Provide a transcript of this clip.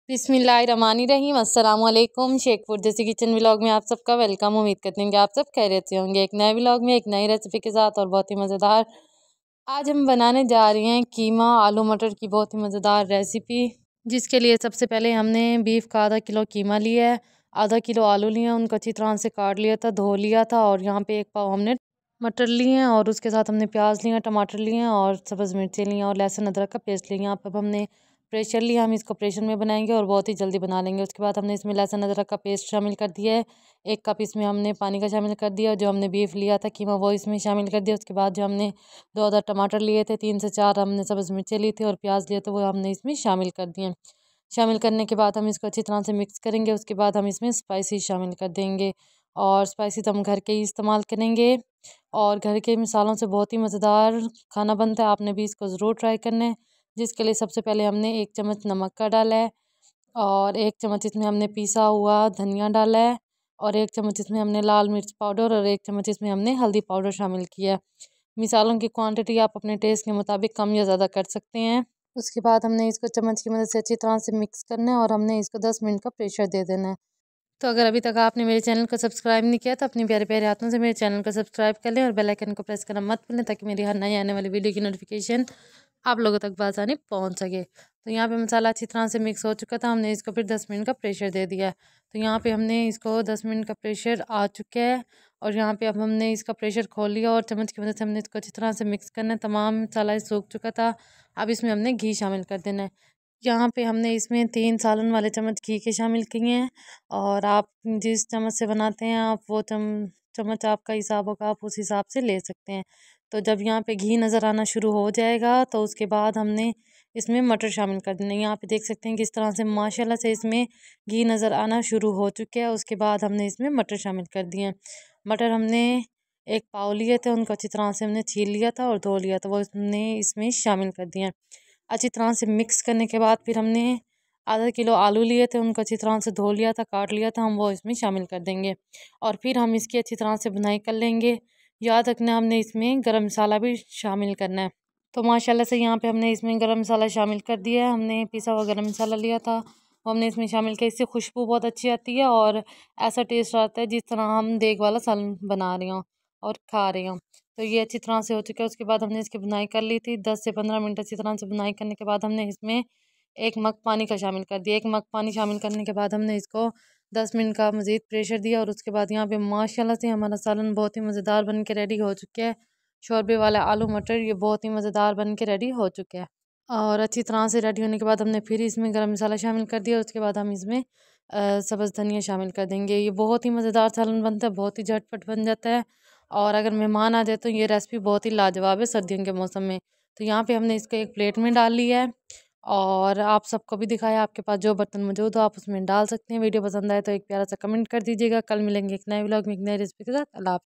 बिस्मिल्लाहिर्रहमानिर्रहीम। अस्सलाम वालेकुम। शेखपुर देसी किचन व्लॉग में आप सबका वेलकम। उम्मीद करते हैं कि आप सब खैरियत से होंगे। एक नए व्लॉग में एक नई रेसिपी के साथ और बहुत ही मज़ेदार। आज हम बनाने जा रही हैं कीमा आलू मटर की बहुत ही मज़ेदार रेसिपी, जिसके लिए सबसे पहले हमने बीफ का आधा किलो कीमा लिया है, आधा किलो आलू लिए, उनको अच्छी तरह से काट लिया था, धो लिया था। और यहाँ पे एक पाव हमने मटर लिए हैं और उसके साथ हमने प्याज लिए, टमाटर लिए हैं और सब्ज़ मिर्ची ली और लहसुन अदरक का पेस्ट लिए। यहाँ पर हमने प्रेशर लिया, हम इसको प्रेशर में बनाएंगे और बहुत ही जल्दी बना लेंगे। उसके बाद हमने इसमें लहसुन अदरक का पेस्ट शामिल कर दिया है, 1 कप इसमें हमने पानी का शामिल कर दिया। जो हमने बीफ लिया था कीमा वो इसमें शामिल कर दिया। उसके बाद जो हमने 2 अदर टमाटर लिए थे, 3 से 4 हमने सब्ज़ मिर्चें ली थी और प्याज लिए थे, वो हमने इसमें शामिल कर दिए। शामिल करने के बाद हम इसको अच्छी तरह से मिक्स करेंगे। उसके बाद हम इसमें स्पाइसी शामिल कर देंगे और स्पाइसी तो हम घर के ही इस्तेमाल करेंगे और घर के मसालों से बहुत ही मज़ेदार खाना बनता है। आपने भी इसको ज़रूर ट्राई करना है। जिसके लिए सबसे पहले हमने 1 चम्मच नमक का डाला है और 1 चम्मच इसमें हमने पिसा हुआ धनिया डाला है और 1 चम्मच इसमें हमने लाल मिर्च पाउडर और 1 चम्मच इसमें हमने हल्दी पाउडर शामिल किया है। मिसालों की क्वांटिटी आप अपने टेस्ट के मुताबिक कम या ज़्यादा कर सकते हैं। उसके बाद हमने इसको चम्मच की मदद से अच्छी तरह से मिक्स करना है और हमने इसको 10 मिनट का प्रेशर दे देना है। तो अगर अभी तक आपने मेरे चैनल को सब्सक्राइब नहीं किया तो अपने प्यारे प्यारे हाथों से मेरे चैनल को सब्सक्राइब कर लें और बेल आइकन को प्रेस करना मत भूलें, ताकि मेरी हर नई आने वाली वीडियो की नोटिफिकेशन आप लोगों तक बआसानी पहुंच सके। तो यहाँ पे मसाला अच्छी तरह से मिक्स हो चुका था, हमने इसको फिर 10 मिनट का प्रेशर दे दिया। तो यहाँ पे हमने इसको 10 मिनट का प्रेशर आ चुका है और यहाँ पे अब हमने इसका प्रेशर खोल लिया और चम्मच की मदद से हमने इसको अच्छी तरह से मिक्स करना है। तमाम मसाला सूख चुका था। अब इसमें हमने घी शामिल कर देना है। यहाँ पे हमने इसमें 3 सालन वाले चम्मच घी के शामिल किए हैं और आप जिस चम्मच से बनाते हैं आप वो चम्मच आपका हिसाब होगा, आप उस हिसाब से ले सकते हैं। तो जब यहाँ पे घी नज़र आना शुरू हो जाएगा तो उसके बाद हमने इसमें मटर शामिल कर देना है। यहाँ पे देख सकते हैं किस तरह से माशाल्लाह से इसमें घी नज़र आना शुरू हो चुका है। उसके बाद हमने इसमें मटर शामिल कर दिए हैं। मटर हमने 1 पाव लिए थे, उनको अच्छी तरह से हमने छील लिया था और धो लिया था, वो हमने इसमें शामिल कर दिए। अच्छी तरह से मिक्स करने के बाद फिर हमने आधा किलो आलू लिए थे, उनको अच्छी तरह से धो लिया था, काट लिया था, हम वो इसमें शामिल कर देंगे और फिर हम इसकी अच्छी तरह से बुनाई कर लेंगे। याद रखना हमने इसमें गरम मसाला भी शामिल करना है। तो माशाल्लाह से यहाँ पे हमने इसमें गरम मसाला शामिल कर दिया है। हमने पिसा हुआ गरम मसाला लिया था, वो हमने इसमें शामिल किया। इससे खुशबू बहुत अच्छी आती है और ऐसा टेस्ट आता है जिस तरह हम देग वाला सालन बना रहे हों और खा रहे हों। तो ये अच्छी तरह से हो चुका है। उसके बाद हमने इसकी बुनाई कर ली थी 10 से 15 मिनट। अच्छी तरह से बुनाई करने के बाद हमने इसमें 1 मग पानी का शामिल कर दिया। 1 मग पानी शामिल करने के बाद हमने इसको 10 मिनट का मज़ीद प्रेशर दिया और उसके बाद यहाँ पे माशाल्लाह से हमारा सालन बहुत ही मज़ेदार बन के रेडी हो चुका है। शोरबे वाला आलू मटर ये बहुत ही मज़ेदार बन के रेडी हो चुका है। और अच्छी तरह से रेडी होने के बाद हमने फिर इसमें गरम मसाला शामिल कर दिया। उसके बाद हम इसमें सब्ज़ धनिया शामिल कर देंगे। ये बहुत ही मज़ेदार सालन बनता है, बहुत ही झटपट बन जाता है और अगर मेहमान आ जाए तो ये रेसिपी बहुत ही लाजवाब है सर्दियों के मौसम में। तो यहाँ पे हमने इसको एक प्लेट में डाल लिया है और आप सबको भी दिखाया। आपके पास जो बर्तन मौजूद हो आप उसमें डाल सकते हैं। वीडियो पसंद आए तो एक प्यारा सा कमेंट कर दीजिएगा। कल मिलेंगे एक नए व्लॉग में एक नई रेसिपी के साथ। अल्लाह हाफ़िज़।